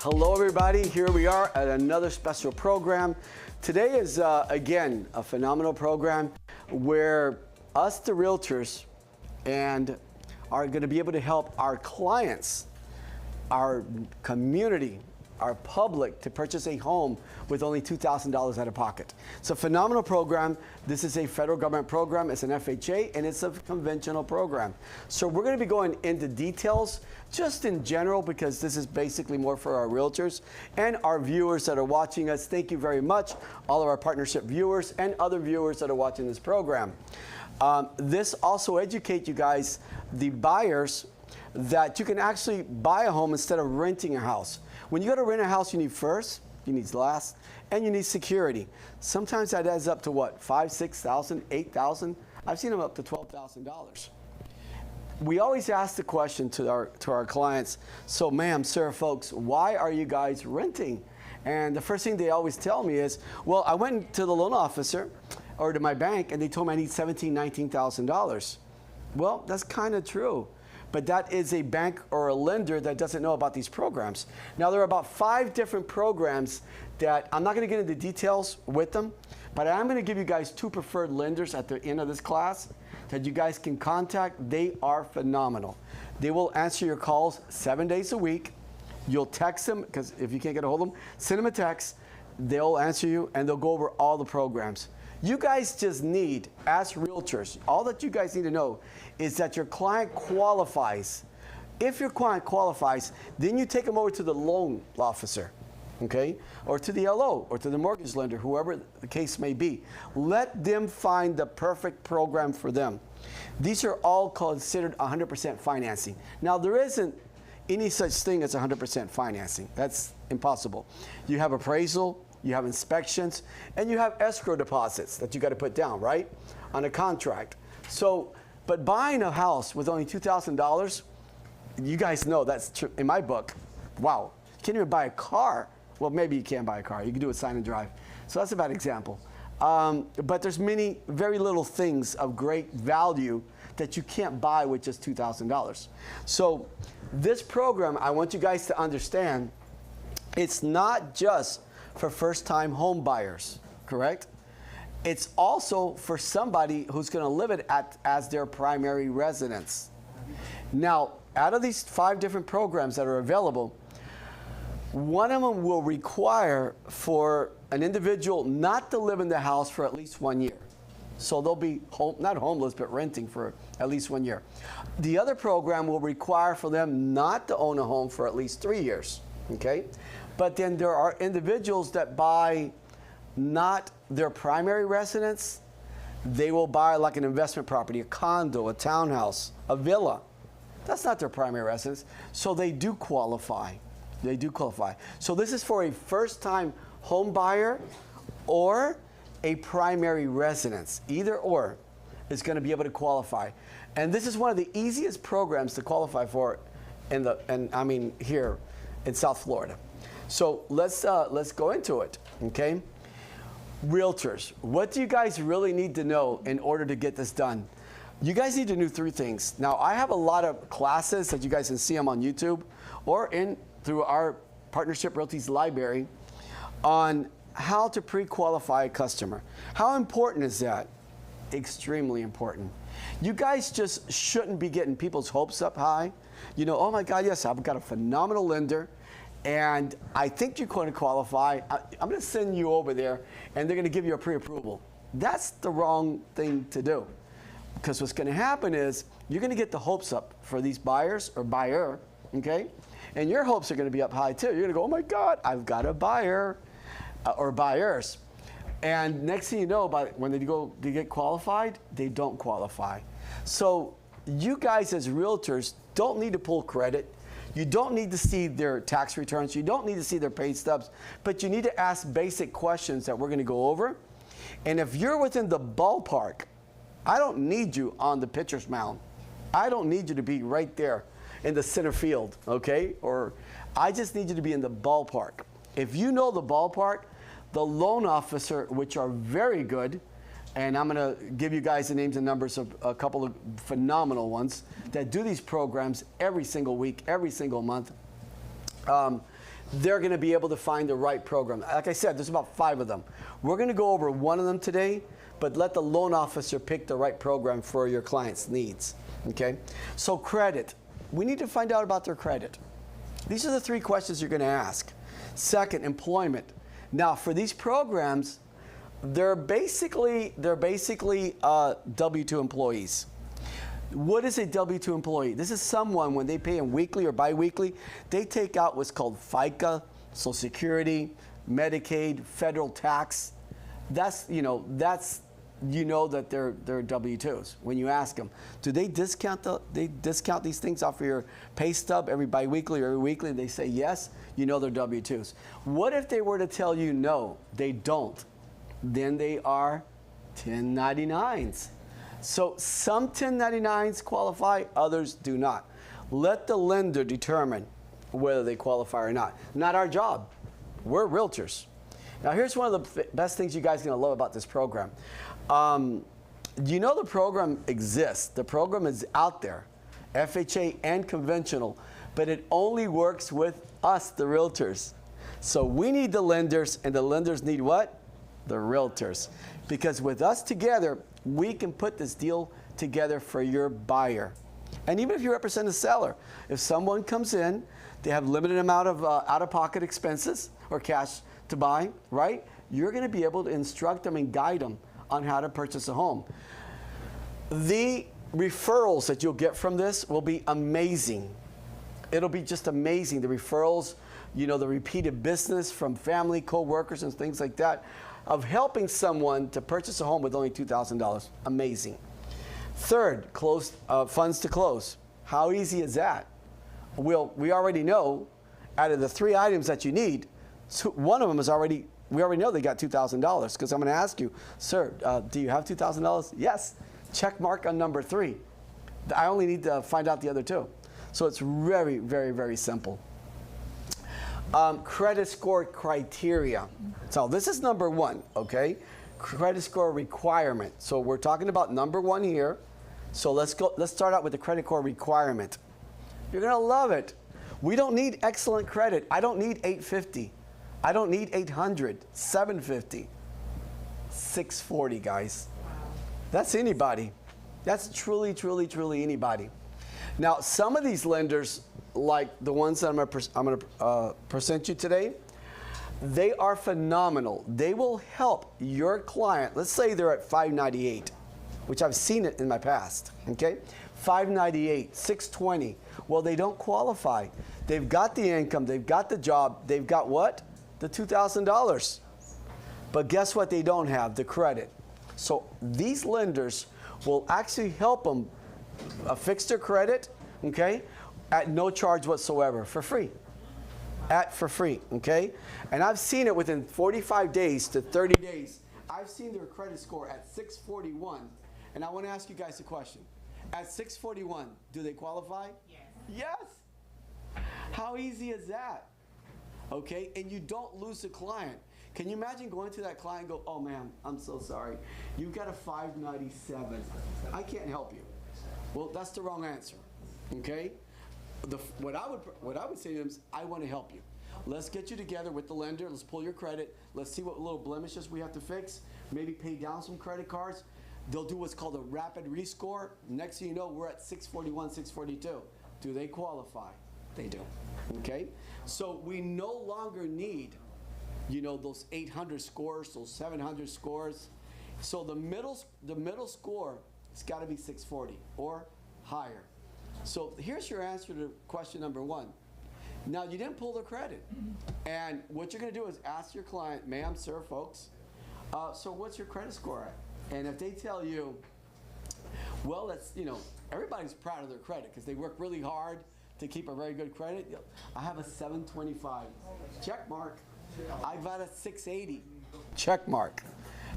Hello everybody, here we are at another special program. Today is again a phenomenal program where us the realtors and are going to be able to help our clients, our community, our public to purchase a home with only $2,000 out of pocket. It's a phenomenal program. This is a federal government program. It's an FHA and it's a conventional program. So we're going to be going into details just in general because this is basically more for our realtors and our viewers that are watching us. Thank you very much, all of our partnership viewers and other viewers that are watching this program. This also educates you guys, the buyers, that you can actually buy a home instead of renting a house. When you go to rent a house, you need first, you need last, and you need security. Sometimes that adds up to what, $5,000, $6,000, $8,000? I've seen them up to $12,000. We always ask the question to our clients, so ma'am, sir, folks, why are you guys renting? And the first thing they always tell me is, well, I went to the loan officer or to my bank and they told me I need $17,000, $19,000. Well, that's kind of true. But that is a bank or a lender that doesn't know about these programs. Now, there are about 5 different programs that I'm not going to get into details with them, but I'm going to give you guys 2 preferred lenders at the end of this class that you guys can contact. They are phenomenal. They will answer your calls 7 days a week. You'll text them, because if you can't get a hold of them, send them a text. They'll answer you, and they'll go over all the programs. You guys just need, as realtors, all that you guys need to know is that your client qualifies. If your client qualifies, then you take them over to the loan officer, okay? Or to the LO, or to the mortgage lender, whoever the case may be. Let them find the perfect program for them. These are all considered 100% financing. Now, there isn't any such thing as 100% financing. That's impossible. You have appraisal, you have inspections, and you have escrow deposits that you got to put down, right, on a contract. So, but buying a house with only $2,000, you guys know that's true. In my book, wow, you can't even buy a car. Well, maybe you can buy a car. You can do a sign and drive. So that's a bad example. But there's very little things of great value that you can't buy with just $2,000. So this program, I want you guys to understand, it's not just for first-time home buyers, correct? It's also for somebody who's going to live it as their primary residence. Now, out of these 5 different programs that are available, one of them will require for an individual not to live in the house for at least 1 year. So they'll be not homeless, but renting for at least 1 year. The other program will require for them not to own a home for at least 3 years, okay? But then there are individuals that buy not their primary residence. They will buy like an investment property, a condo, a townhouse, a villa. That's not their primary residence. So they do qualify. They do qualify. So this is for a first-time home buyer or a primary residence. Either or is going to be able to qualify. And this is one of the easiest programs to qualify for here in South Florida. So let's go into it, okay? Realtors, what do you guys really need to know in order to get this done? You guys need to know 3 things. Now, I have a lot of classes that you guys can see them on YouTube or through our Partnership Realty's library on how to pre-qualify a customer. How important is that? Extremely important. You guys just shouldn't be getting people's hopes up high. You know, oh my God, yes, I've got a phenomenal lender, and I think you're going to qualify. I'm going to send you over there, and they're going to give you a pre-approval. That's the wrong thing to do. Because what's going to happen is you're going to get the hopes up for these buyers or buyer, okay? And your hopes are going to be up high too. You're going to go, oh my God, I've got a buyer or buyers. And next thing you know, when they get qualified, they don't qualify. So you guys as realtors don't need to pull credit. You don't need to see their tax returns. You don't need to see their pay stubs. But you need to ask basic questions that we're going to go over. And if you're within the ballpark, I don't need you on the pitcher's mound. I don't need you to be right there in the center field, okay? Or I just need you to be in the ballpark. If you know the ballpark, the loan officer, which are very good, and I'm going to give you guys the names and numbers of a couple of phenomenal ones that do these programs every single week, every single month. they're going to be able to find the right program. Like I said, there's about 5 of them. We're going to go over one of them today, but let the loan officer pick the right program for your client's needs. Okay? So credit. We need to find out about their credit. These are the 3 questions you're going to ask. Second, employment. Now, for these programs, they're basically W-2 employees. What is a W-2 employee? This is someone, when they pay them weekly or biweekly, they take out what's called FICA, Social Security, Medicaid, federal tax. That they're W-2s. When you ask them, do they discount these things off of your pay stub every biweekly or every weekly? And they say yes. You know they're W-2s. What if they were to tell you no, they don't? Then they are 1099s. So some 1099s qualify, others do not. Let the lender determine whether they qualify or not. Not our job. We're realtors. Now here's one of the best things you guys are going to love about this program. You know the program exists. The program is out there, FHA and conventional, but it only works with us, the realtors. So we need the lenders, and the lenders need what? The realtors. Because with us together, we can put this deal together for your buyer. And even if you represent a seller, if someone comes in, they have limited amount of out-of-pocket expenses or cash to buy, right? You're going to be able to instruct them and guide them on how to purchase a home. The referrals that you'll get from this will be amazing. It'll be just amazing. The referrals, the repeated business from family, co-workers, and things like that, of helping someone to purchase a home with only $2,000. Amazing. Third, funds to close. How easy is that? Well, we already know out of the 3 items that you need, one of them is we already know they got $2,000, because I'm going to ask you, sir, do you have $2,000? Yes. Check mark on number 3. I only need to find out the other 2. So it's very, very, very simple. Credit score criteria. So this is number 1, okay? Credit score requirement. So we're talking about number 1 here. So let's start out with the credit score requirement. You're going to love it. We don't need excellent credit. I don't need 850. I don't need 800, 750, 640, guys. That's anybody. That's truly, truly, truly anybody. Now, some of these lenders, like the ones that I'm going to present you today, they are phenomenal. They will help your client. Let's say they're at 598, which I've seen it in my past, okay? 598, 620. Well, they don't qualify. They've got the income. They've got the job. They've got what? The $2,000. But guess what they don't have? The credit. So these lenders will actually help them fix their credit, okay, at no charge whatsoever, for free. For free, okay? And I've seen it within 45 days to 30 days. I've seen their credit score at 641. And I want to ask you guys a question. At 641, do they qualify? Yes. Yes. How easy is that? Okay, and you don't lose the client. Can you imagine going to that client and go, oh man, I'm so sorry. You've got a 597. I can't help you. Well, that's the wrong answer, okay? What I would say to them is, I want to help you. Let's get you together with the lender. Let's pull your credit. Let's see what little blemishes we have to fix. Maybe pay down some credit cards. They'll do what's called a rapid rescore. Next thing you know, we're at 641, 642. Do they qualify? They do, okay? So we no longer need, those 800 scores, those 700 scores. So the middle score, it's got to be 640 or higher. So here's your answer to question number 1. Now, you didn't pull the credit. And what you're going to do is ask your client, ma'am, sir, folks, so what's your credit score at? And if they tell you, well, that's, everybody's proud of their credit because they work really hard to keep a very good credit. I have a 725. Check mark. I've got a 680. Check mark.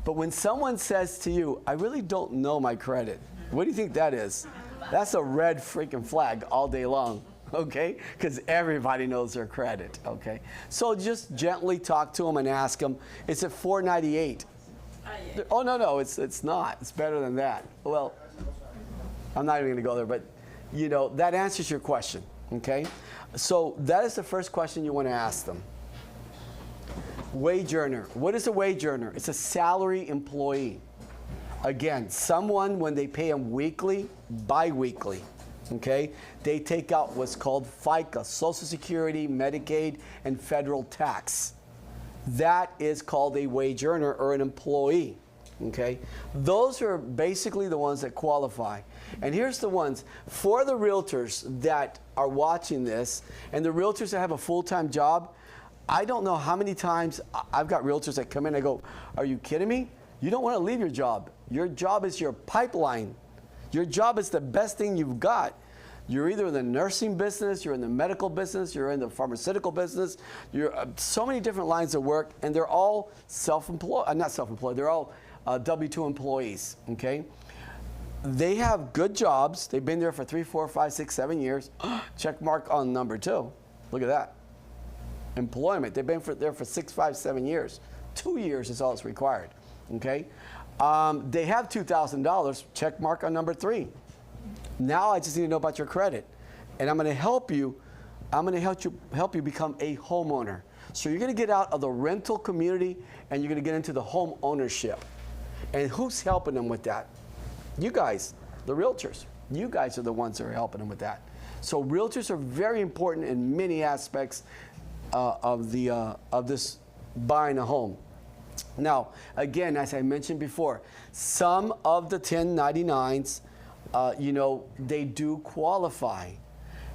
But when someone says to you, I really don't know my credit, what do you think that is? That's a red freaking flag all day long, okay? Because everybody knows their credit, okay? So just gently talk to them and ask them, it's at 498. Oh, no, it's not. It's better than that. Well, I'm not even going to go there, but, that answers your question. Okay? So that is the first question you want to ask them. Wage earner. What is a wage earner? It's a salary employee. Again, someone when they pay them weekly, bi-weekly, okay, they take out what's called FICA, Social Security, Medicaid, and federal tax. That is called a wage earner or an employee, okay? Those are basically the ones that qualify. And here's the ones, for the realtors that are watching this, and the realtors that have a full-time job, I don't know how many times I've got realtors that come in and go, are you kidding me? You don't want to leave your job. Your job is your pipeline. Your job is the best thing you've got. You're either in the nursing business, you're in the medical business, you're in the pharmaceutical business. You're so many different lines of work, and they're all self-employed, not self-employed, they're all W-2 employees, okay? They have good jobs. They've been there for 3, 4, 5, 6, 7 years. Check mark on number 2. Look at that. Employment. They've been there for 6, 5, 7 years. 2 years is all that's required. Okay. They have $2,000. Check mark on number 3. Now I just need to know about your credit, and I'm going to help you. I'm going to help you become a homeowner. So you're going to get out of the rental community and you're going to get into the home ownership. And who's helping them with that? You guys, the realtors. You guys are the ones that are helping them with that. So realtors are very important in many aspects of this buying a home. Now, again, as I mentioned before, some of the 1099s, you know, they do qualify,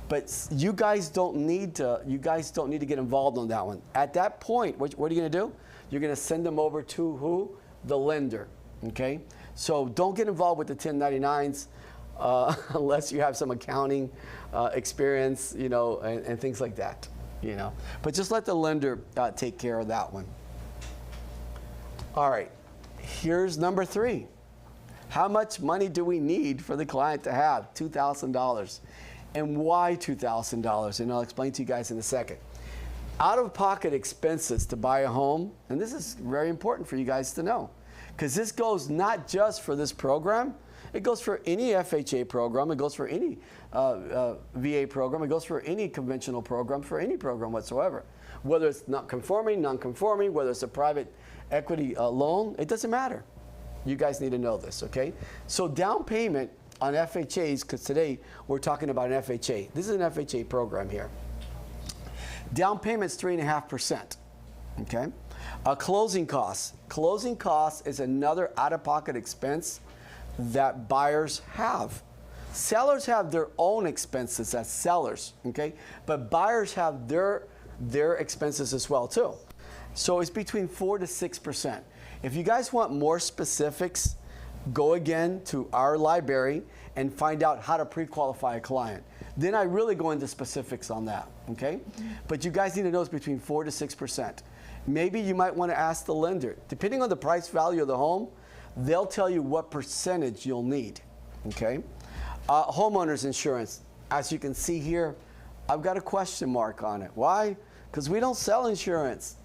but you guys don't need to. You guys don't need to get involved on that one. At that point, what are you going to do? You're going to send them over to who? The lender. Okay. So don't get involved with the 1099s unless you have some accounting experience, you know, and things like that. You know, but just let the lender take care of that one. All right, here's number 3. How much money do we need for the client to have? $2,000. And why $2,000? And I'll explain to you guys in a second. Out-of-pocket expenses to buy a home, and this is very important for you guys to know, because this goes not just for this program, it goes for any FHA program, it goes for any VA program, it goes for any conventional program, for any program whatsoever. Whether it's not conforming, non-conforming, whether it's a private equity loan, it doesn't matter. You guys need to know this, okay? So down payment on FHAs, because today we're talking about an FHA. This is an FHA program here. Down payment's 3.5%, okay? Closing costs. Closing costs is another out-of-pocket expense that buyers have. Sellers have their own expenses as sellers, okay? But buyers have their expenses as well too. So it's between 4 to 6%. If you guys want more specifics, go again to our library and find out how to pre-qualify a client. Then I really go into specifics on that, okay? But you guys need to know it's between 4 to 6%. Maybe you might want to ask the lender. Depending on the price value of the home, they'll tell you what percentage you'll need, okay? Homeowners insurance. As you can see here, I've got a question mark on it. Why? Because we don't sell insurance.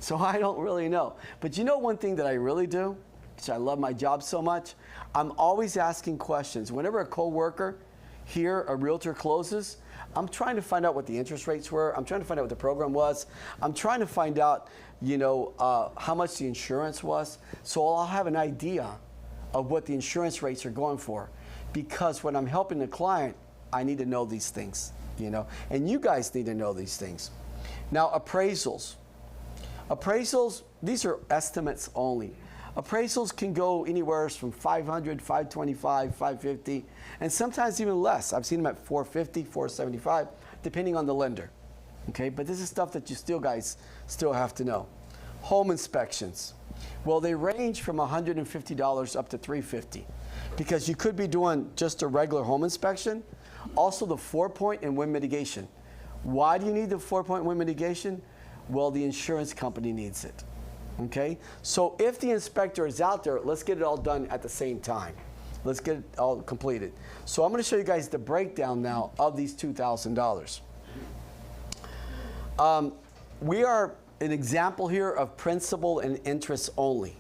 So I don't really know. But you know one thing that I really do, which I love my job so much, I'm always asking questions. Whenever a coworker here, a realtor closes, I'm trying to find out what the interest rates were. I'm trying to find out what the program was. I'm trying to find out, you know, how much the insurance was. So I'll have an idea of what the insurance rates are going for. Because when I'm helping the client, I need to know these things, you know. And you guys need to know these things. Now, appraisals. Appraisals, these are estimates only. Appraisals can go anywhere from 500, 525, 550, and sometimes even less. I've seen them at 450, 475, depending on the lender. Okay, but this is stuff that you guys still have to know. Home inspections. Well, they range from $150 up to $350, because you could be doing just a regular home inspection. Also the 4-point and wind mitigation. Why do you need the 4-point wind mitigation? Well, the insurance company needs it, okay? So if the inspector is out there, let's get it all done at the same time. Let's get it all completed. So I'm gonna show you guys the breakdown now of these $2,000. We are an example here of principal and interest only,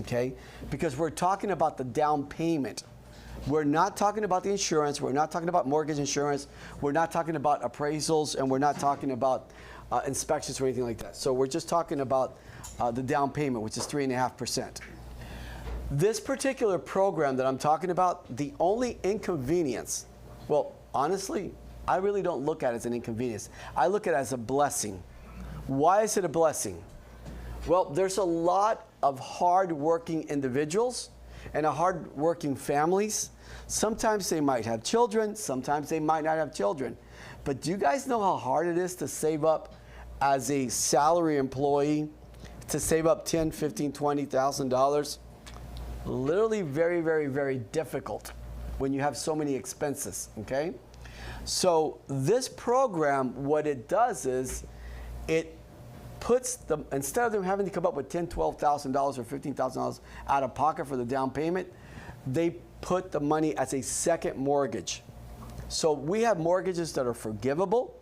okay? Because we're talking about the down payment. We're not talking about the insurance. We're not talking about mortgage insurance. We're not talking about appraisals, and we're not talking about inspections or anything like that. So we're just talking about the down payment, which is 3.5%. This particular program that I'm talking about, the only inconvenience, well, honestly, I really don't look at it as an inconvenience. I look at it as a blessing. Why is it a blessing? Well, there's a lot of hard-working individuals and hard-working families. Sometimes they might have children, sometimes they might not have children. But do you guys know how hard it is to save up as a salary employee, to save up $10,000, $15,000, $20,000? Literally very, very, very difficult when you have so many expenses, okay? So this program, what it does is it puts them, instead of them having to come up with $10,000, $12,000 or $15,000 out of pocket for the down payment, they put the money as a second mortgage. So we have mortgages that are forgivable,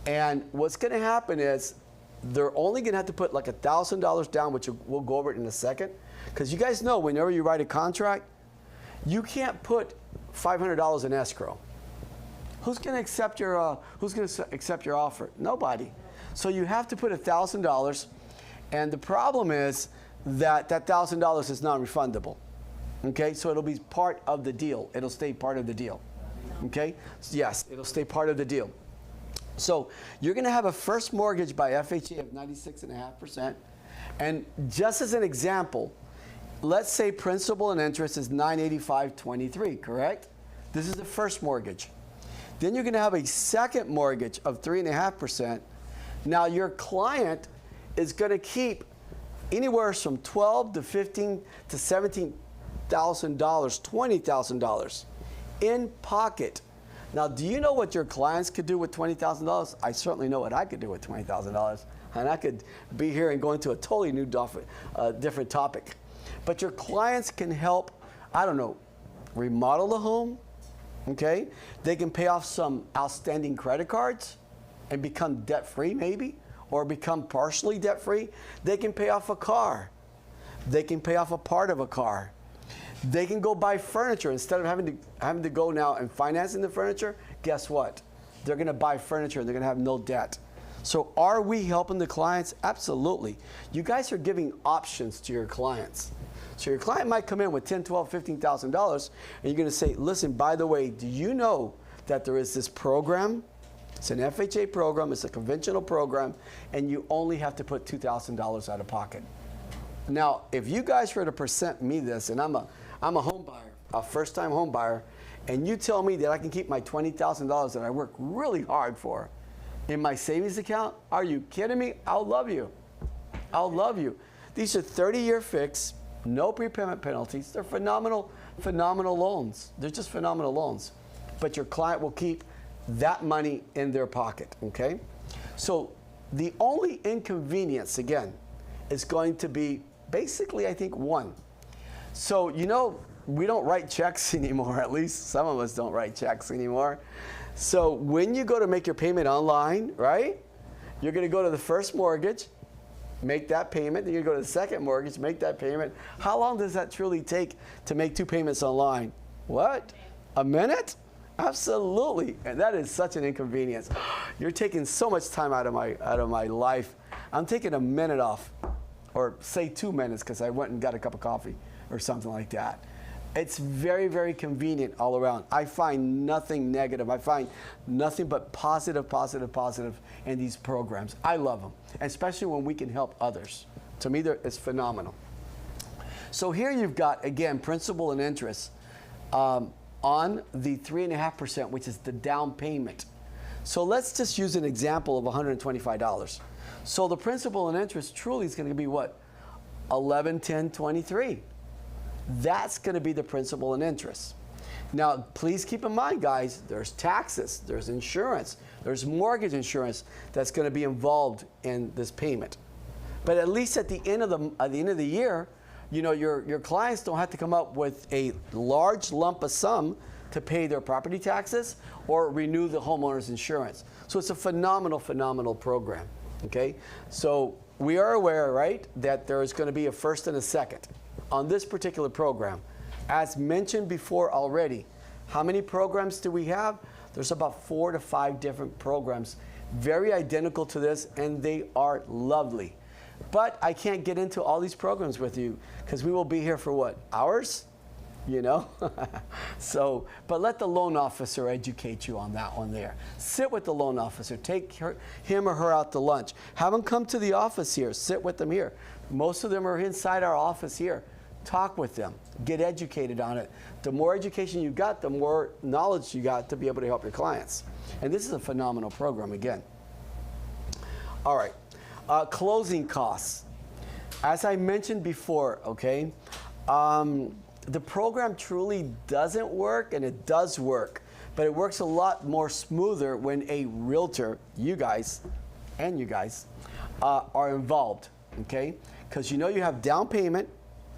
and what's going to happen is they're only going to have to put like $1,000 down, which we'll go over it in a second, because you guys know whenever you write a contract, you can't put $500 in escrow. Who's going to accept your offer? Nobody. So you have to put $1,000, and the problem is that $1,000 is non-refundable. Okay, so it'll be part of the deal. It'll stay part of the deal. Okay, yes, it'll stay part of the deal. So you're going to have a first mortgage by FHA of 96.5%, and just as an example, let's say principal and interest is $985.23, correct? This is the first mortgage. Then you're going to have a second mortgage of 3.5%. Now your client is going to keep anywhere from $12,000 to $15,000 to $17,000, $20,000 in pocket. Now, do you know what your clients could do with $20,000? I certainly know what I could do with $20,000, and I could be here and go into a totally new different topic. But your clients can help, I don't know, remodel the home, okay? They can pay off some outstanding credit cards and become debt-free maybe, or become partially debt-free. They can pay off a car. They can pay off a part of a car. They can go buy furniture. Instead of having to go now and financing the furniture, guess what? They're going to buy furniture and they're going to have no debt. So are we helping the clients? Absolutely. You guys are giving options to your clients. So your client might come in with $10,000, $12,000, $15,000, and you're going to say, listen, by the way, do you know that there is this program? It's an FHA program, it's a conventional program, and you only have to put $2,000 out of pocket. Now, if you guys were to present me this, and I'm a home buyer, a first-time home buyer, and you tell me that I can keep my $20,000 that I work really hard for in my savings account, are you kidding me? I'll love you. I'll love you. These are 30-year fixed, no prepayment penalties. They're phenomenal, phenomenal loans. They're just phenomenal loans. But your client will keep that money in their pocket, okay? So the only inconvenience, again, is going to be basically, I think, one. So, you know, we don't write checks anymore. At least some of us don't write checks anymore. So when you go to make your payment online, right, you're going to go to the first mortgage, make that payment. Then you're going to go to the second mortgage, make that payment. How long does that truly take to make 2 payments online? What? A minute? Absolutely. And that is such an inconvenience. You're taking so much time out of my life. I'm taking a minute off, or say 2 minutes, because I went and got a cup of coffee or something like that. It's very, very convenient all around. I find nothing negative. I find nothing but positive, positive, positive in these programs. I love them, especially when we can help others. To me, it's phenomenal. So here you've got, again, principal and interest on the 3.5%, which is the down payment. So let's just use an example of $125. So the principal and interest truly is going to be what? 11, 10, 23. That's going to be the principal and interest. Now, please keep in mind, guys, there's taxes, there's insurance, there's mortgage insurance that's going to be involved in this payment. But at least at the end of the year, you know, your clients don't have to come up with a large lump of sum to pay their property taxes or renew the homeowner's insurance. So it's a phenomenal, phenomenal program. Okay, so we are aware, right, that there is going to be a first and a second on this particular program. As mentioned before already, how many programs do we have? There's about 4 to 5 different programs, very identical to this, and they are lovely. But I can't get into all these programs with you because we will be here for what, hours? You know? So, but let the loan officer educate you on that one there. Sit with the loan officer. Take him or her out to lunch. Have them come to the office here. Sit with them here. Most of them are inside our office here. Talk with them. Get educated on it. The more education you got, the more knowledge you got to be able to help your clients. And this is a phenomenal program again. All right. Closing costs. As I mentioned before, okay, the program truly doesn't work, and it does work, but it works a lot more smoother when a realtor, you guys, are involved, okay? Because you know you have down payment,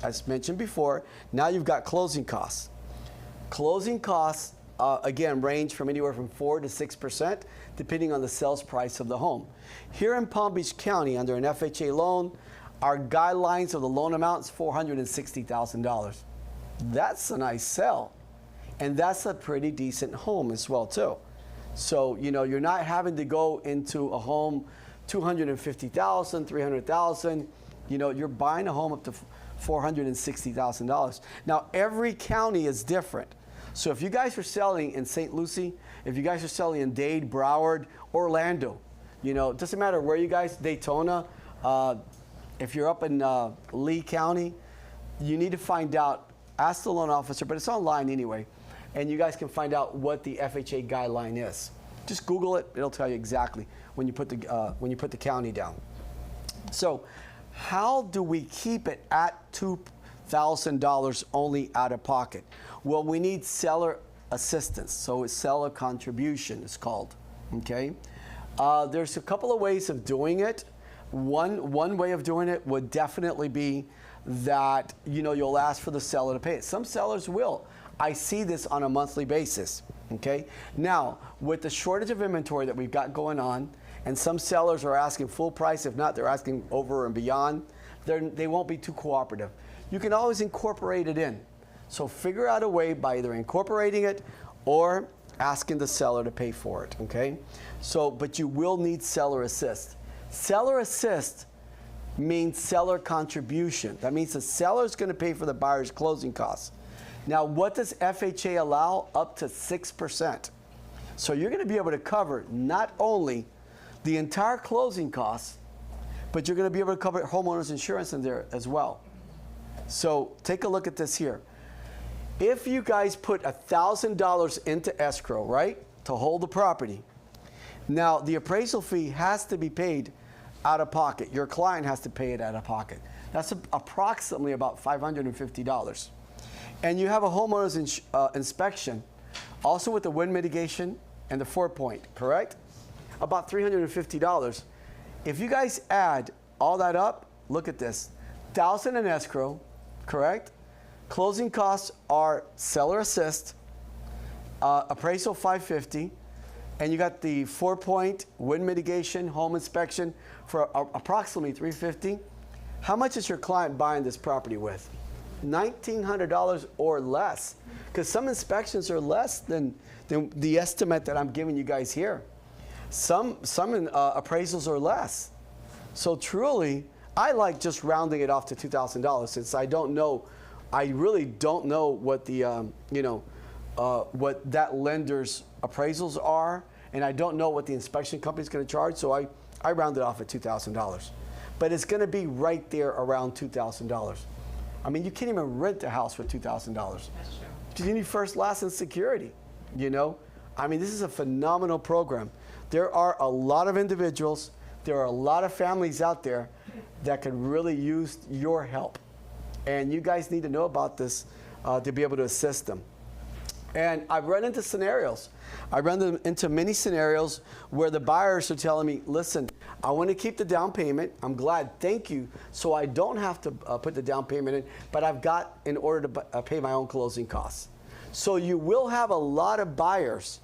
as mentioned before. Now you've got closing costs. Closing costs, again, range from anywhere from 4 to 6%, depending on the sales price of the home. Here in Palm Beach County, under an FHA loan, our guidelines of the loan amount is $460,000. That's a nice sell, and that's a pretty decent home as well too. So you know you're not having to go into a home $250,000, $300,000. You know you're buying a home up to $460,000. Now every county is different. So if you guys are selling in St. Lucie, if you guys are selling in Dade, Broward, Orlando, you know it doesn't matter where you guys, Daytona. If you're up in Lee County, you need to find out. Ask the loan officer, but it's online anyway, and you guys can find out what the FHA guideline is. Just Google it; it'll tell you exactly when you put the county down. So, how do we keep it at $2,000 only out of pocket? Well, we need seller assistance. So, it's seller contribution. It's called. Okay. There's a couple of ways of doing it. One way of doing it would definitely be that you'll ask for the seller to pay it. Some sellers will. I see this on a monthly basis. Okay. Now, with the shortage of inventory that we've got going on, and some sellers are asking full price. If not, they're asking over and beyond. They won't be too cooperative. You can always incorporate it in. So figure out a way by either incorporating it or asking the seller to pay for it. Okay. So, but you will need seller assist. Seller assist means seller contribution. That means the seller is going to pay for the buyer's closing costs. Now, what does FHA allow? Up to 6%. So you're going to be able to cover not only the entire closing costs, but you're going to be able to cover homeowners insurance in there as well. So take a look at this here. If you guys put $1,000 into escrow, right, to hold the property, now the appraisal fee has to be paid out of pocket. Your client has to pay it out of pocket. That's approximately about $550. And you have a homeowner's inspection, also with the wind mitigation and the 4-point, correct? About $350. If you guys add all that up, look at this. $1,000 in escrow, correct? Closing costs are seller assist, appraisal $550. And you got the 4-point wind mitigation, home inspection for approximately $350. How much is your client buying this property with? $1,900 or less. Because some inspections are less than the estimate that I'm giving you guys here. Some appraisals are less. So truly, I like just rounding it off to $2,000 since I really don't know what the what that lender's appraisals are, and I don't know what the inspection company's going to charge, so I round it off at $2,000. But it's going to be right there around $2,000. I mean, you can't even rent a house with $2,000. That's true. You need first, last, and security, I mean, this is a phenomenal program. There are a lot of individuals, there are a lot of families out there that could really use your help. And you guys need to know about this to be able to assist them. And I've run into scenarios. I run into many scenarios where the buyers are telling me, listen, I want to keep the down payment. I'm glad, thank you. So I don't have to put the down payment in, but I've got in order to pay my own closing costs. So you will have a lot of buyers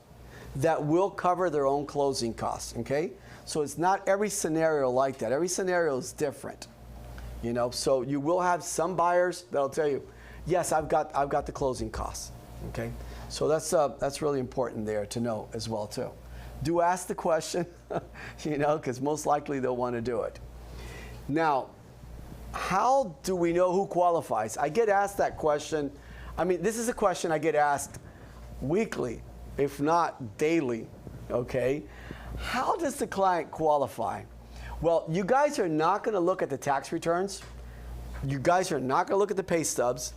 that will cover their own closing costs, okay? So it's not every scenario like that. Every scenario is different, So you will have some buyers that'll tell you, Yes, I've got the closing costs. Okay, so that's really important there to know as well too. Do ask the question, you know, because most likely they'll want to do it. Now, how do we know who qualifies? I get asked that question. I mean, this is a question I get asked weekly, if not daily, okay? How does the client qualify? Well, you guys are not going to look at the tax returns. You guys are not going to look at the pay stubs.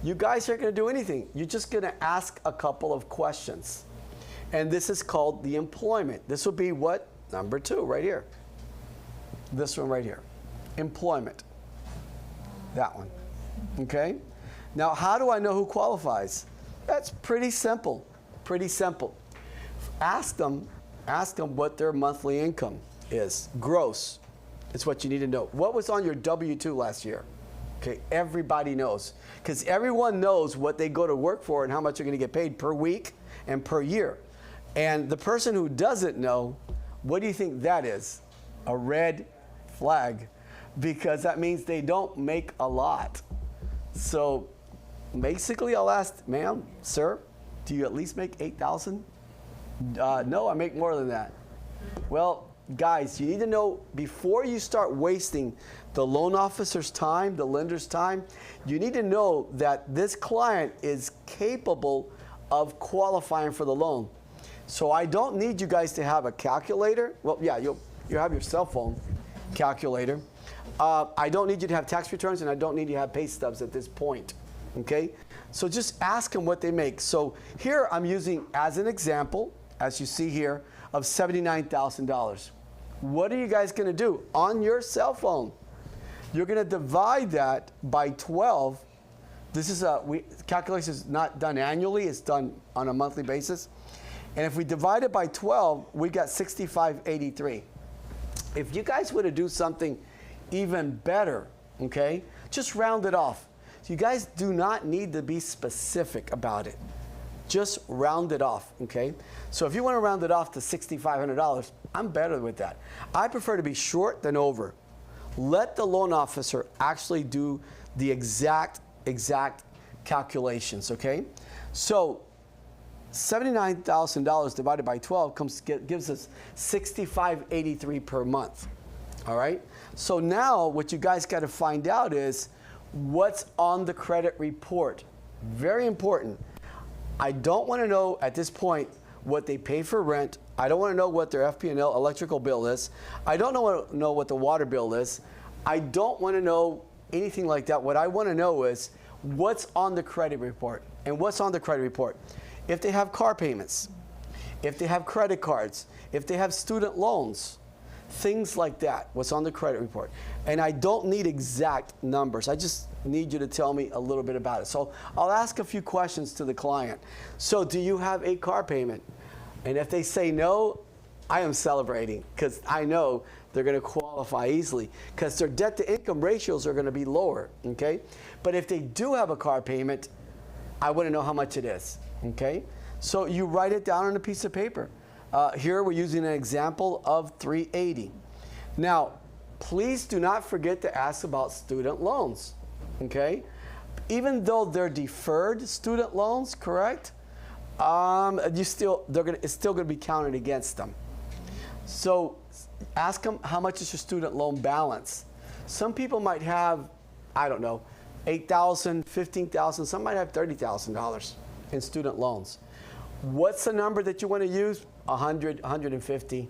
You guys aren't going to do anything. You're just going to ask a couple of questions. And this is called the employment. This will be what? Number 2, right here. This one right here. Employment. That one. Okay? Now, how do I know who qualifies? That's pretty simple. Pretty simple. Ask them what their monthly income is. Gross. It's what you need to know. What was on your W-2 last year? Okay, everybody knows. Because everyone knows what they go to work for and how much they're going to get paid per week and per year. And the person who doesn't know, what do you think that is? A red flag. Because that means they don't make a lot. So basically I'll ask, ma'am, sir, do you at least make $8,000? No, I make more than that. Well, guys, you need to know before you start wasting the loan officer's time, the lender's time, you need to know that this client is capable of qualifying for the loan. So I don't need you guys to have a calculator. Well, yeah, you'll have your cell phone calculator. I don't need you to have tax returns, and I don't need you to have pay stubs at this point, okay? So just ask them what they make. So here I'm using as an example, as you see here, of $79,000. What are you guys going to do? On your cell phone, you're going to divide that by 12. This is calculation is not done annually. It's done on a monthly basis. And if we divide it by 12, we got 6583. If you guys were to do something even better, okay, just round it off. So you guys do not need to be specific about it. Just round it off, okay? So if you want to round it off to $6,500, I'm better with that. I prefer to be short than over. Let the loan officer actually do the exact calculations, okay? So $79,000 divided by 12 gives us $65.83 per month, all right? So now what you guys got to find out is what's on the credit report. Very important. I don't want to know at this point what they pay for rent. I don't want to know what their FP&L electrical bill is. I don't want to know what the water bill is. I don't want to know anything like that. What I want to know is what's on the credit report. And what's on the credit report? If they have car payments, if they have credit cards, if they have student loans, things like that, what's on the credit report. And I don't need exact numbers. I just need you to tell me a little bit about it. So I'll ask a few questions to the client. So do you have a car payment? And if they say no, I am celebrating because I know they're going to qualify easily because their debt to income ratios are going to be lower, okay? But if they do have a car payment, I want to know how much it is, okay? So you write it down on a piece of paper. Here we're using an example of $380. Now, please do not forget to ask about student loans, okay? Even though they're deferred student loans, correct? It's still going to be counted against them. So ask them how much is your student loan balance. Some people might have, I don't know, $8,000, $15,000. Some might have $30,000 in student loans. What's the number that you want to use? 100, 150.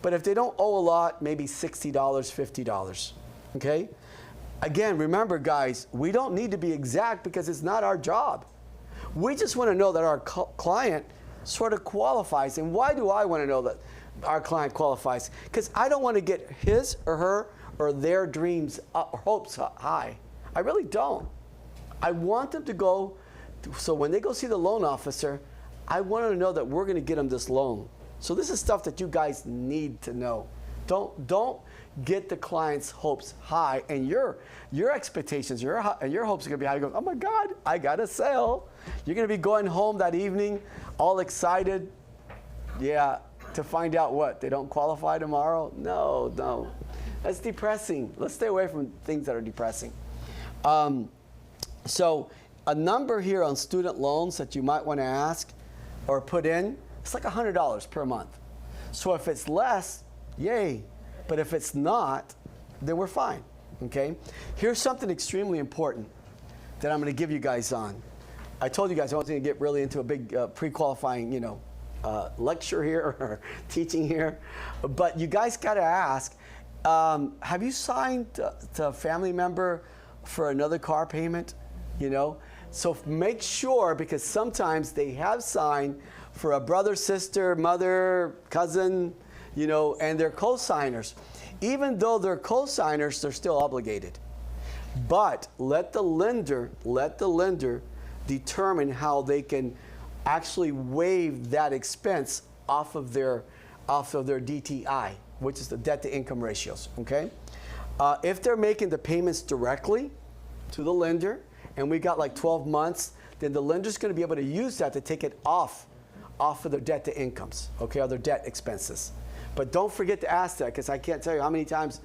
But if they don't owe a lot, maybe $60, $50. Okay? Again, remember, guys, we don't need to be exact because it's not our job. We just want to know that our client sort of qualifies. And why do I want to know that our client qualifies? Because I don't want to get his or her or their dreams or hopes high. I really don't. I want them to go, so when they go see the loan officer, I want them to know that we're going to get them this loan. So this is stuff that you guys need to know. Don't get the client's hopes high, and your expectations, your hopes are going to be high. You go, oh my God, I got to sell. You're going to be going home that evening, all excited. Yeah, to find out what? They don't qualify tomorrow? No. That's depressing. Let's stay away from things that are depressing. So a number here on student loans that you might want to ask or put in, it's like $100 per month. So if it's less, yay. But if it's not, then we're fine, okay? Here's something extremely important that I'm going to give you guys on. I told you guys I wasn't going to get really into a big pre-qualifying, lecture here or teaching here. But you guys got to ask, have you signed to a family member for another car payment? So make sure, because sometimes they have signed for a brother, sister, mother, cousin, and they're co-signers. Even though they're co-signers, they're still obligated. But let the lender determine how they can actually waive that expense off of their DTI, which is the debt to income ratios, okay? If they're making the payments directly to the lender, and we got like 12 months, then the lender's gonna be able to use that to take it off of their debt to incomes, okay, or their debt expenses. But don't forget to ask that, because I can't tell you how many times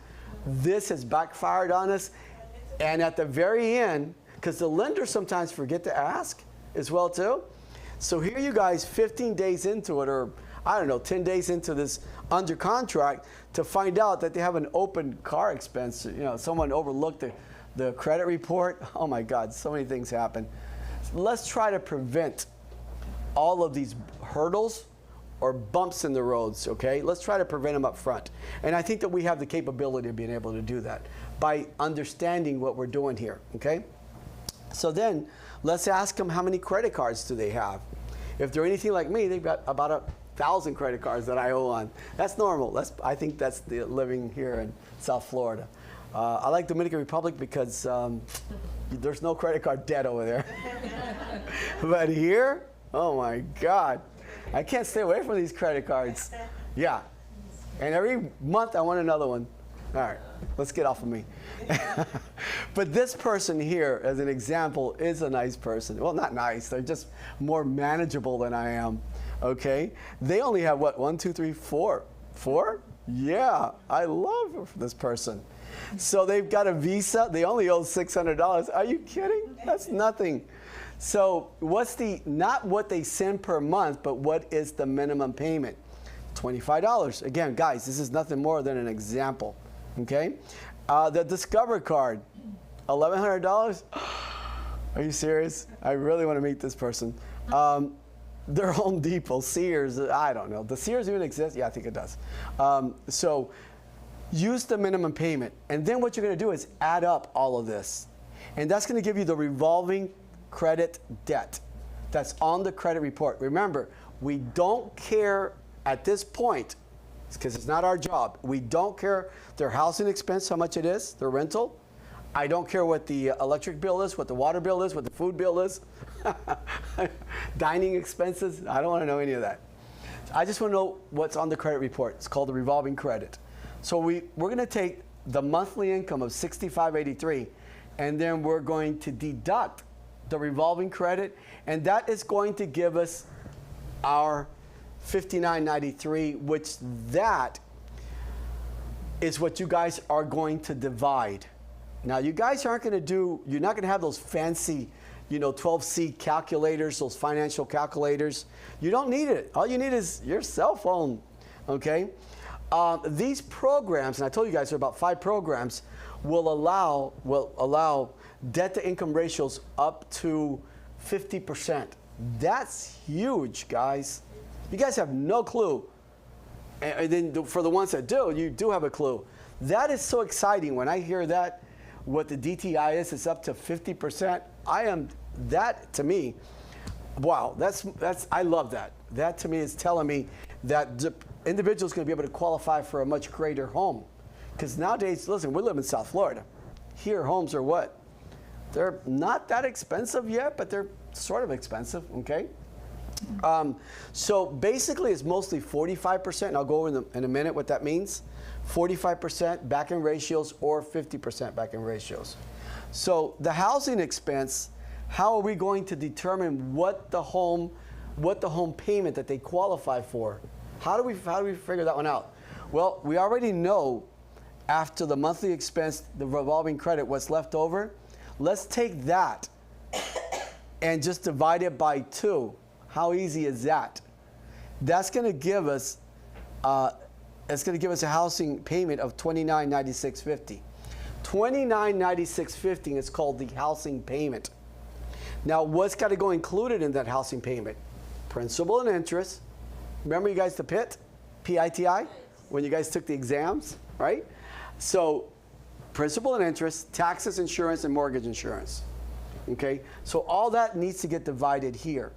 this has backfired on us. And at the very end, because the lenders sometimes forget to ask as well too. So here you guys 15 days into it, or I don't know, 10 days into this under contract, to find out that they have an open car expense. Someone overlooked the credit report. Oh my God, so many things happen. Let's try to prevent all of these hurdles or bumps in the roads, okay? Let's try to prevent them up front. And I think that we have the capability of being able to do that by understanding what we're doing here, okay? So then, let's ask them how many credit cards do they have. If they're anything like me, they've got about 1,000 credit cards that I owe on. That's normal. I think that's the living here in South Florida. I like Dominican Republic because there's no credit card debt over there. But here, oh my God. I can't stay away from these credit cards. Yeah. And every month I want another one. All right, let's get off of me. But this person here, as an example, is a nice person. Well, not nice. They're just more manageable than I am, okay? They only have, what, 1, 2, 3, 4? 4? Yeah, I love this person. So they've got a Visa. They only owe $600. Are you kidding? That's nothing. So what's not what they send per month, but what is the minimum payment? $25. Again, guys, this is nothing more than an example, okay? The Discover card, $1,100? Are you serious? I really want to meet this person. They're Home Depot, Sears, I don't know. Does Sears even exist? Yeah, I think it does. So use the minimum payment. And then what you're going to do is add up all of this. And that's going to give you the revolving credit debt that's on the credit report. Remember, we don't care at this point, because it's not our job. We don't care their housing expense, how much it is, their rental. I don't care what the electric bill is, what the water bill is, what the food bill is, dining expenses. I don't want to know any of that. I just want to know what's on the credit report. It's called the revolving credit. So we're going to take the monthly income of $65.83, and then we're going to deduct the revolving credit, and that is going to give us our $59.93, which that is what you guys are going to divide. Now, you guys aren't going to you're not going to have those fancy, 12C calculators, those financial calculators. You don't need it. All you need is your cell phone, okay? These programs, and I told you guys there are about 5 programs, will allow debt to income ratios up to 50%. That's huge, guys. You guys have no clue. And then for the ones that do, you do have a clue. That is so exciting. When I hear that, what the DTI is, it's up to 50%. That to me, wow, I love that. That to me is telling me that the individual's going to be able to qualify for a much greater home. Because nowadays, listen, we live in South Florida. Here, homes are what? They're not that expensive yet, but they're sort of expensive, okay? So basically, it's mostly 45%, and I'll go over in a minute what that means. 45% back-end ratios or 50% back-end ratios. So the housing expense, how are we going to determine what the home payment that they qualify for? How do we figure that one out? Well, we already know after the monthly expense, the revolving credit, what's left over. Let's take that and just divide it by 2. How easy is that? That's going to give us it's going to give us a housing payment of $29.9650. $29.9650 is called the housing payment. Now, what's got to go included in that housing payment? Principal and interest. Remember, you guys, the PIT, P-I-T-I, when you guys took the exams, right? So, principal and interest, taxes, insurance, and mortgage insurance. Okay, so all that needs to get divided here.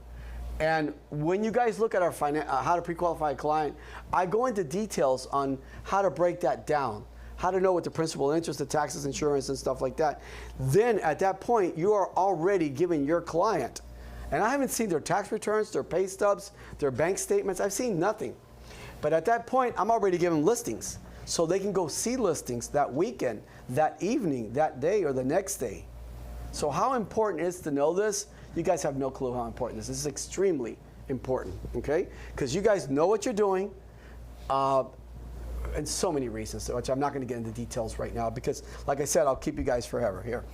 And when you guys look at our how to pre-qualify a client, I go into details on how to break that down, how to know what the principal and interest, the taxes, insurance, and stuff like that. Then at that point, you are already giving your client, and I haven't seen their tax returns, their pay stubs, their bank statements. I've seen nothing. But at that point, I'm already giving listings. So they can go see listings that weekend, that evening, that day, or the next day. So how important is to know this? You guys have no clue how important this is. This is extremely important, okay? Because you guys know what you're doing, and so many reasons, which I'm not going to get into details right now because, like I said, I'll keep you guys forever here.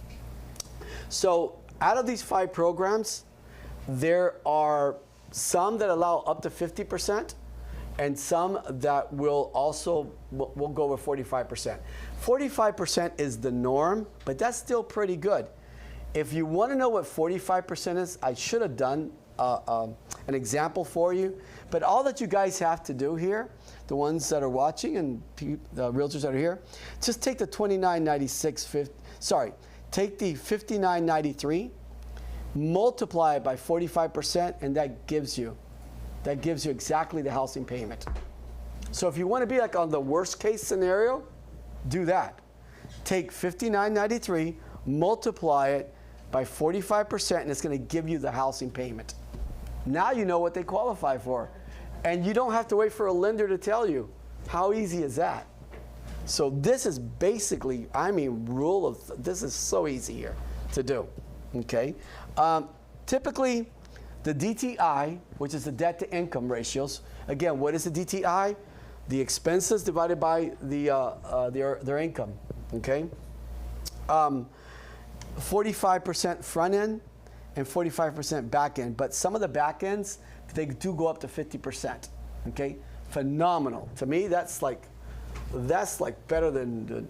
So out of these 5 programs, there are some that allow up to 50%, and some that will also will go with 45%. 45% is the norm, but that's still pretty good. If you want to know what 45% is, I should have done an example for you. But all that you guys have to do here, the ones that are watching and the realtors that are here, just take the $29.9650. Sorry, take the $59.93, multiply it by 45%, and that gives you exactly the housing payment. So if you want to be like on the worst case scenario, do that. Take $59.93, multiply it by 45%, and it's going to give you the housing payment. Now you know what they qualify for. And you don't have to wait for a lender to tell you. How easy is that? So this is basically, I mean, this is so easy here to do, okay? Typically, the DTI, which is the debt to income ratios, again, what is the DTI? The expenses divided by their income, okay? 45% front end and 45% back end, but some of the back ends, they do go up to 50%, okay? Phenomenal. To me, that's like better than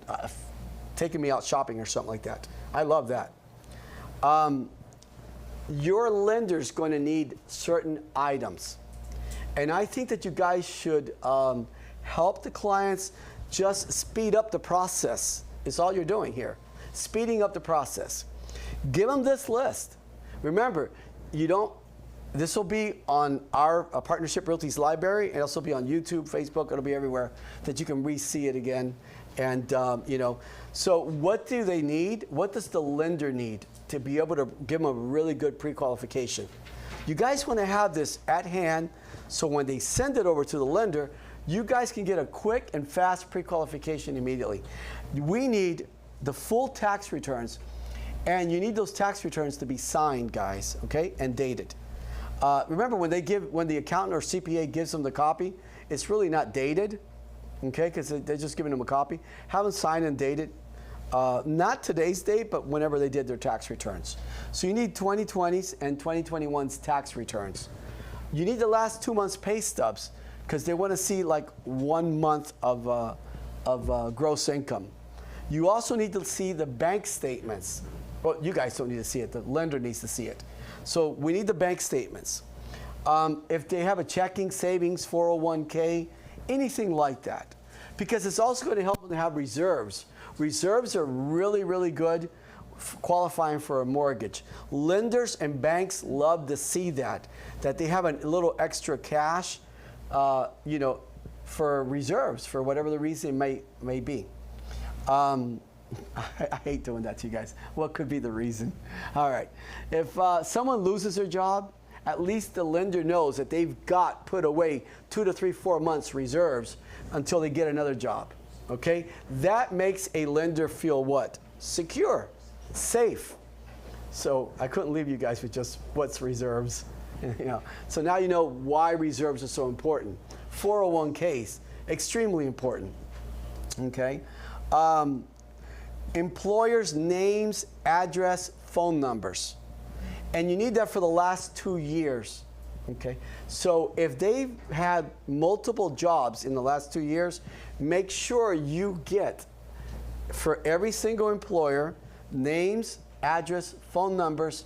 taking me out shopping or something like that. I love that. Your lender's going to need certain items, and I think that you guys should help the clients just speed up the process. Is all you're doing here. Speeding up the process. Give them this list. Remember, this will be on our Partnership Realty's library, and it'll be on YouTube, Facebook, it'll be everywhere that you can re-see it again. And, so what do they need? What does the lender need to be able to give them a really good pre-qualification? You guys want to have this at hand, so when they send it over to the lender, you guys can get a quick and fast pre-qualification immediately. We need the full tax returns, and you need those tax returns to be signed, guys, okay, and dated. Remember, when the accountant or CPA gives them the copy, it's really not dated, okay, because they're just giving them a copy. Have them signed and dated, not today's date, but whenever they did their tax returns. So you need 2020's and 2021's tax returns. You need the last 2 months' pay stubs, because they want to see like 1 month of gross income. You also need to see the bank statements. Well, you guys don't need to see it. The lender needs to see it. So we need the bank statements. If they have a checking, savings, 401k, anything like that. Because it's also going to help them to have reserves. Reserves are really, really good qualifying for a mortgage. Lenders and banks love to see that they have a little extra cash, for reserves, for whatever the reason may be. I hate doing that to you guys. What could be the reason? All right. If someone loses their job, at least the lender knows that they've got put away 2 to 3, 4 months reserves until they get another job. Okay? That makes a lender feel what? Secure, safe. So I couldn't leave you guys with just what's reserves. So now you know why reserves are so important. 401ks, extremely important. Okay? Employers' names, address, phone numbers. And you need that for the last 2 years. Okay, so if they've had multiple jobs in the last 2 years, make sure you get for every single employer names, address, phone numbers,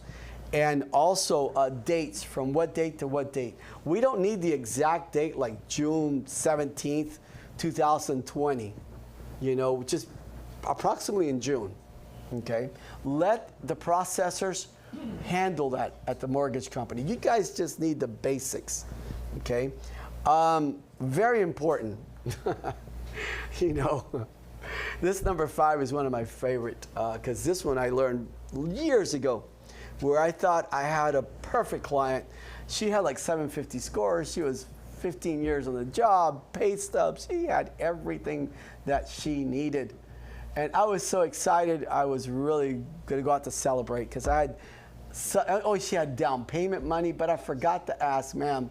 and also dates from what date to what date. We don't need the exact date like June 17th, 2020, you know, just approximately in June. Okay, let the processors handle that at the mortgage company. You guys just need the basics, okay? Very important. You know, this number 5 is one of my favorite because this one I learned years ago where I thought I had a perfect client. She had like 750 scores. She was 15 years on the job, pay stubs. She had everything that she needed. And I was so excited, I was really gonna go out to celebrate because I had, she had down payment money, but I forgot to ask, ma'am,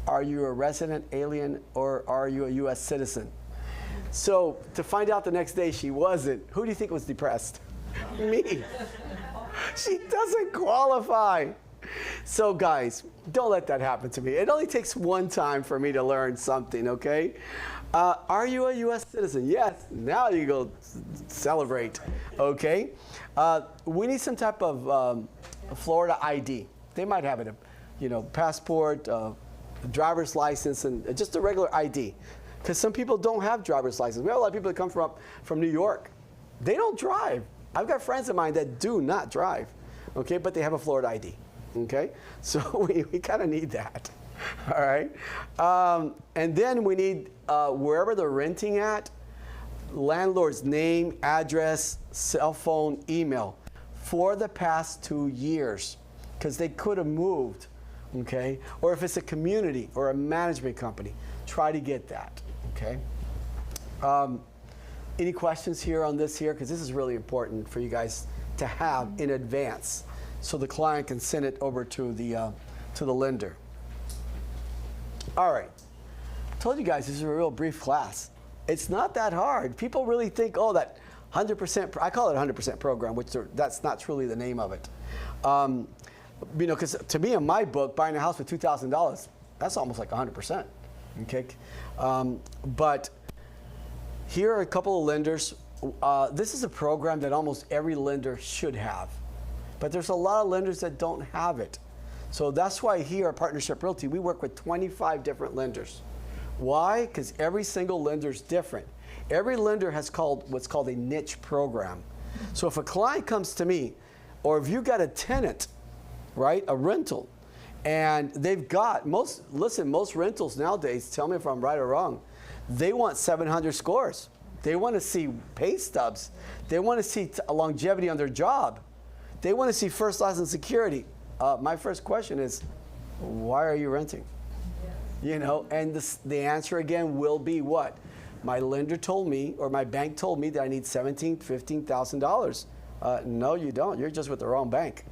are you a resident alien or are you a US citizen? So to find out the next day she wasn't, who do you think was depressed? Me. She doesn't qualify. So guys, don't let that happen to me. It only takes one time for me to learn something, okay? Are you a US citizen? Yes, now you go celebrate, okay? We need some type of Florida ID. They might have it, you know, passport, driver's license, and just a regular ID. Because some people don't have driver's license. We have a lot of people that come from New York. They don't drive. I've got friends of mine that do not drive, okay, but they have a Florida ID, okay? So we kind of need that, all right? And then we need, wherever they're renting at, landlord's name, address, cell phone, email for the past 2 years, because they could have moved, okay? Or if it's a community or a management company, try to get that, okay? Any questions here on this here? Because this is really important for you guys to have in advance so the client can send it over to the lender. All right. I told you guys this is a real brief class. It's not that hard. People really think, oh, that 100%, I call it 100% program, which that's not truly the name of it. You know, because to me in my book, buying a house for $2,000, that's almost like 100%, okay? But here are a couple of lenders. This is a program that almost every lender should have, but there's a lot of lenders that don't have it. So that's why here at Partnership Realty, we work with 25 different lenders. Why? Because every single lender is different. Every lender has what's called a niche program. So if a client comes to me, or if you got a tenant, right, a rental, and they've got, most rentals nowadays, tell me if I'm right or wrong, they want 700 scores. They want to see pay stubs. They want to see longevity on their job. They want to see first, last, and security. My first question is, why are you renting? You know, and the answer again will be what? My lender told me, or my bank told me that I need $17,000, $15,000. No, you don't. You're just with the wrong bank.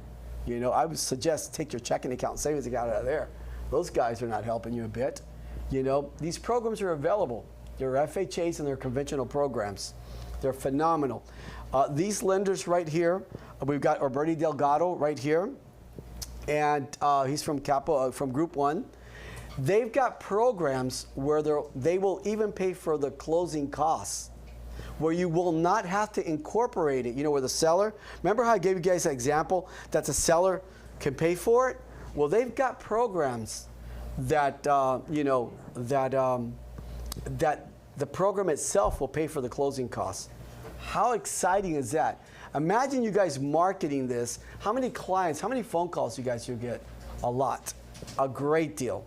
You know, I would suggest take your checking account and savings account out of there. Those guys are not helping you a bit. You know, these programs are available. They're FHAs and they're conventional programs. They're phenomenal. These lenders right here, we've got Alberti Delgado right here, and he's from from Group 1. They've got programs where they will even pay for the closing costs, where you will not have to incorporate it. You know, where the seller, remember how I gave you guys an example that the seller can pay for it? Well, they've got programs that, you know, that the program itself will pay for the closing costs. How exciting is that? Imagine you guys marketing this. How many clients, how many phone calls you guys will get? A lot. A great deal.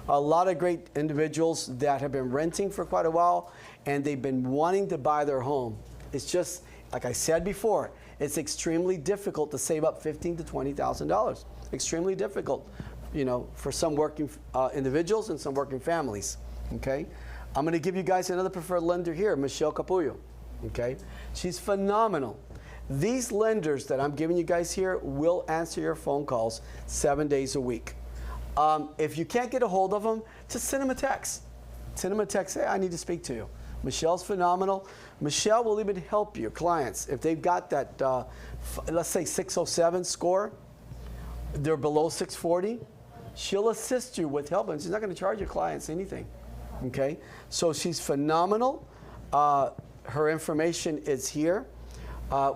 A lot of great individuals that have been renting for quite a while and they've been wanting to buy their home. It's just, like I said before, it's extremely difficult to save up $15,000 to $20,000. Extremely difficult, you know, for some working individuals and some working families, okay? I'm gonna give you guys another preferred lender here, Michelle Capullo, okay? She's phenomenal. These lenders that I'm giving you guys here will answer your phone calls 7 days a week. If you can't get a hold of them, just send them a text. Send them a text, say, I need to speak to you. Michelle's phenomenal. Michelle will even help your clients. If they've got that, let's say 607 score, they're below 640, she'll assist you with help, and she's not going to charge your clients anything. Okay? So she's phenomenal. Her information is here,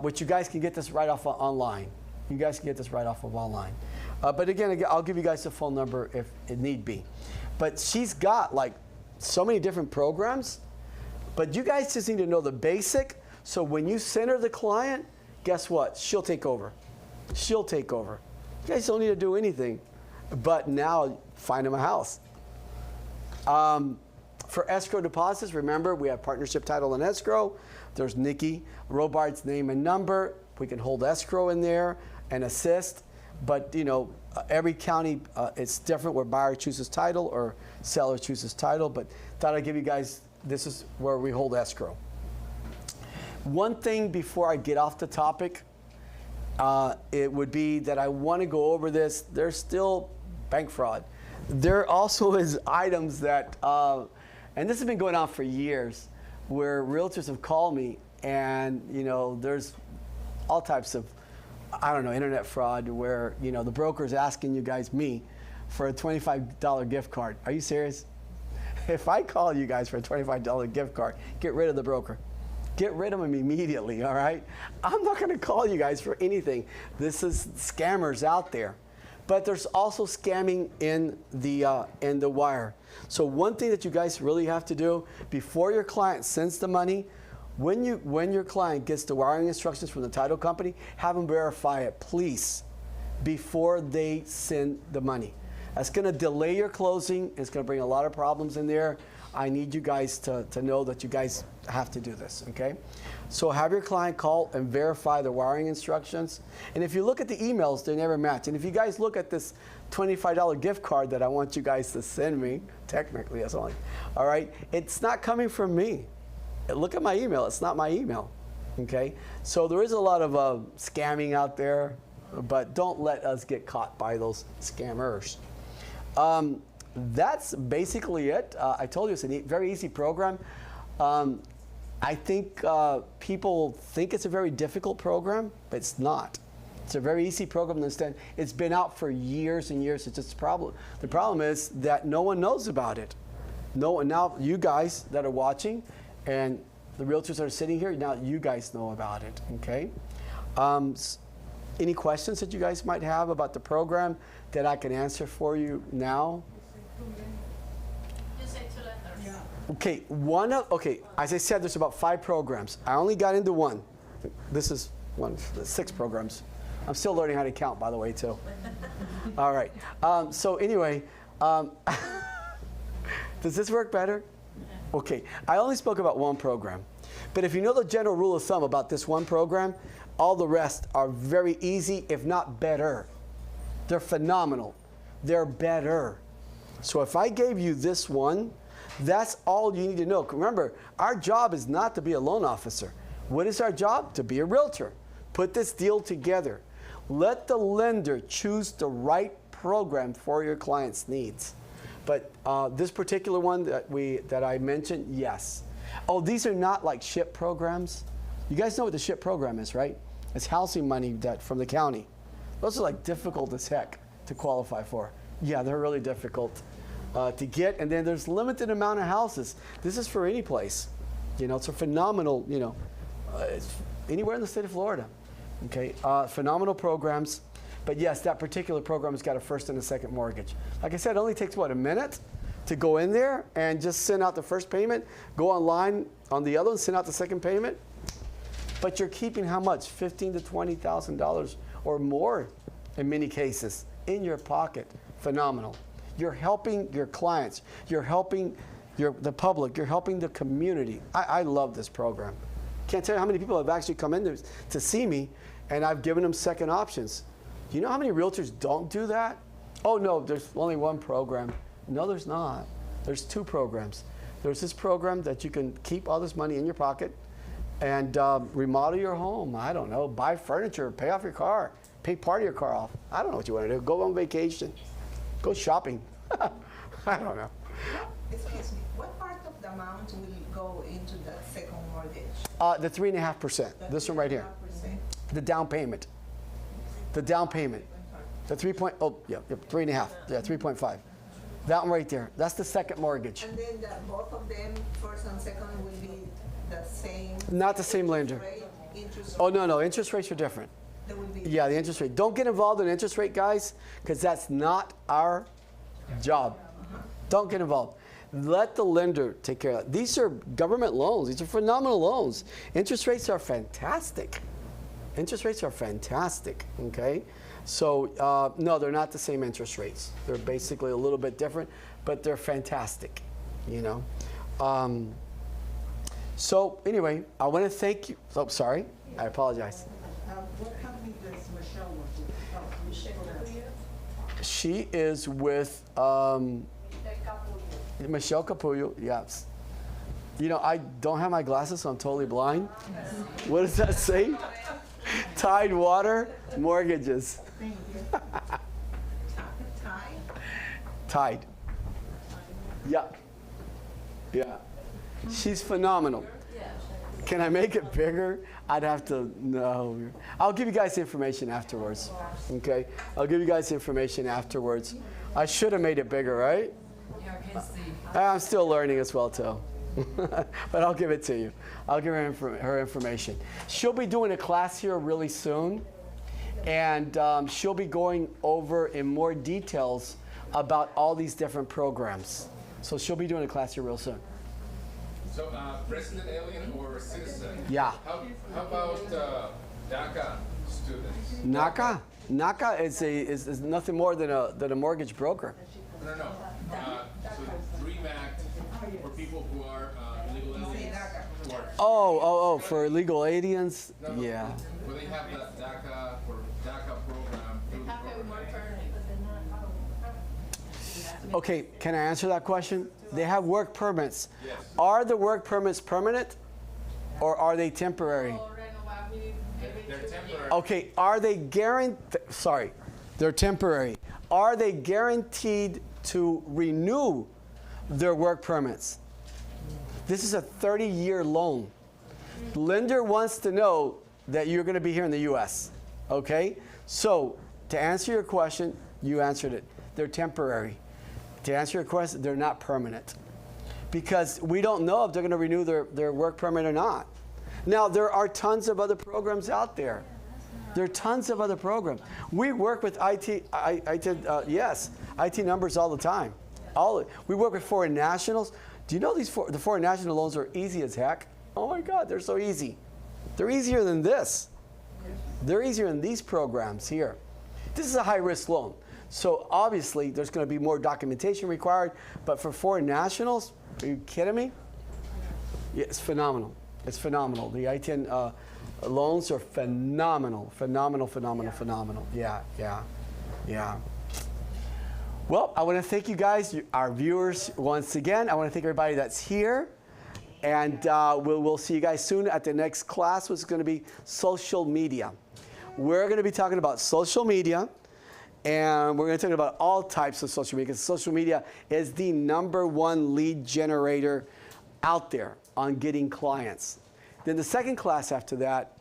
which you guys can get this right off of online. You guys can get this right off of online. But again, I'll give you guys the phone number if it need be. But she's got like so many different programs, but you guys just need to know the basic. So when you send her the client, guess what? She'll take over. She'll take over. You guys don't need to do anything, but now find them a house. For escrow deposits, remember we have partnership title and escrow. There's Nikki Robart's name and number. We can hold escrow in there and assist. But you know, every county it's different where buyer chooses title or seller chooses title. But thought I'd give you guys, this is where we hold escrow. One thing before I get off the topic, it would be that I want to go over this. There's still bank fraud. There also is items that, and this has been going on for years, where realtors have called me and, you know, there's all types of, I don't know, internet fraud where, you know, the broker's asking you guys, me, for a $25 gift card. Are you serious? If I call you guys for a $25 gift card, get rid of the broker. Get rid of them immediately, all right? I'm not going to call you guys for anything. This is scammers out there. But there's also scamming in the wire. So one thing that you guys really have to do before your client sends the money, when your client gets the wiring instructions from the title company, have them verify it, please, before they send the money. That's going to delay your closing. It's going to bring a lot of problems in there. I need you guys to know that you guys have to do this, okay? So have your client call and verify the wiring instructions. And if you look at the emails, they never match. And if you guys look at this $25 gift card that I want you guys to send me, technically, that's all right? It's not coming from me. Look at my email. It's not my email, okay? So there is a lot of scamming out there, but don't let us get caught by those scammers. That's basically it. I told you it's a very easy program. I think people think it's a very difficult program, but it's not. It's a very easy program to understand. It's been out for years and years. It's just a problem. The problem is that no one knows about it. Now you guys that are watching and the realtors that are sitting here, now you guys know about it, okay? Any questions that you guys might have about the program that I can answer for you now? Okay, as I said, there's about 5 programs. I only got into one. This is one of the 6 programs. I'm still learning how to count, by the way, too. All right. So anyway, does this work better? Okay, I only spoke about one program. But if you know the general rule of thumb about this one program, all the rest are very easy, if not better. They're phenomenal. They're better. So if I gave you this one, that's all you need to know. Remember, our job is not to be a loan officer. What is our job? To be a realtor. Put this deal together. Let the lender choose the right program for your client's needs. But this particular one that I mentioned, yes. Oh, these are not like SHIP programs. You guys know what the SHIP program is, right? It's housing money from the county. Those are like difficult as heck to qualify for. Yeah, they're really difficult to get, and then there's limited amount of houses. This is for any place. You know, it's a phenomenal, you know, it's anywhere in the state of Florida. Okay, phenomenal programs. But yes, that particular program has got a first and a second mortgage. Like I said, it only takes, what, a minute to go in there and just send out the first payment, go online on the other one, send out the second payment. But you're keeping how much? $15,000 to $20,000 or more in many cases in your pocket. Phenomenal. You're helping your clients. You're helping the public. You're helping the community. I love this program. Can't tell you how many people have actually come in to see me, and I've given them second options. You know how many realtors don't do that? Oh, no, there's only one program. No, there's not. There's 2 programs. There's this program that you can keep all this money in your pocket and remodel your home. I don't know, buy furniture, pay off your car, pay part of your car off. I don't know what you want to do. Go on vacation. Go shopping. I don't know. Excuse me, what part of the amount will go into the second mortgage? The 3.5%. This one right here. The down payment. The down payment. The 3.5. Yeah, 3.5. That one right there. That's the second mortgage. And then both of them, first and second, will be the same? Not the same lender. Interest Oh, rate? no, interest rates are different. There will be. Yeah, the interest rate. Don't get involved in interest rate, guys, because that's not our job. Don't get involved. Let the lender take care of that. These are government loans. These are phenomenal loans. Interest rates are fantastic. Interest rates are fantastic, okay? So, no, they're not the same interest rates. They're basically a little bit different, but they're fantastic, you know? So, anyway, I want to thank you. Oh, sorry. I apologize. What company does Michelle work with? She is with Michelle Capullo, yes. You know, I don't have my glasses, so I'm totally blind. What does that say? Tidewater Mortgages. Tide. Yeah. Yeah. She's phenomenal. Can I make it bigger? I'd have to, no. I'll give you guys the information afterwards, okay? I'll give you guys the information afterwards. I should have made it bigger, right? I'm still learning as well, too. But I'll give it to you. I'll give her information. She'll be doing a class here really soon, and she'll be going over in more details about all these different programs. So she'll be doing a class here real soon. So, resident alien or citizen? Yeah. How about DACA students? NACA is nothing more than a mortgage broker. No. So DREAM Act for people who are illegal aliens. Who are, Oh, for illegal aliens? no, Yeah. Will they have that DACA or DACA program through the program? Okay, can I answer that question? They have work permits. Yes. Are the work permits permanent or are they temporary? They're temporary. Okay, are they guaranteed? Sorry, they're temporary. Are they guaranteed to renew their work permits? This is a 30-year loan. The lender wants to know that you're going to be here in the U.S. Okay? So, to answer your question, you answered it. They're temporary. To answer your question, they're not permanent. Because we don't know if they're going to renew their work permit or not. Now, there are tons of other programs out there. There are tons of other programs. We work with IT numbers all the time. We work with foreign nationals. Do you know the foreign national loans are easy as heck? Oh my God, they're so easy. They're easier than this. They're easier than these programs here. This is a high-risk loan. So obviously, there's going to be more documentation required. But for foreign nationals, are you kidding me? Yeah, it's phenomenal. It's phenomenal. The I-10 loans are phenomenal. Phenomenal. Yeah. Well, I want to thank you guys, our viewers, once again. I want to thank everybody that's here. And we'll see you guys soon at the next class, which is going to be social media. We're going to be talking about social media. And we're going to talk about all types of social media, because social media is the #1 lead generator out there on getting clients. Then the second class after that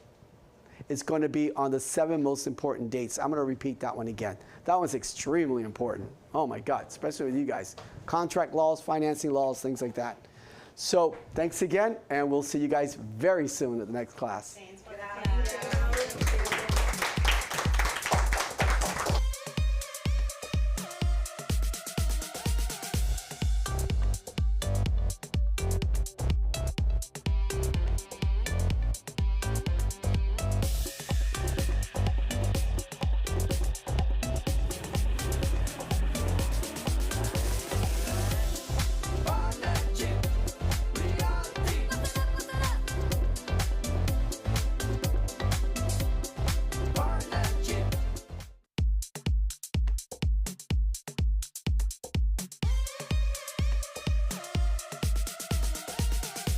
is going to be on the 7 most important dates. I'm going to repeat that one again. That one's extremely important. Oh my God, especially with you guys. Contract laws, financing laws, things like that. So thanks again, and we'll see you guys very soon at the next class.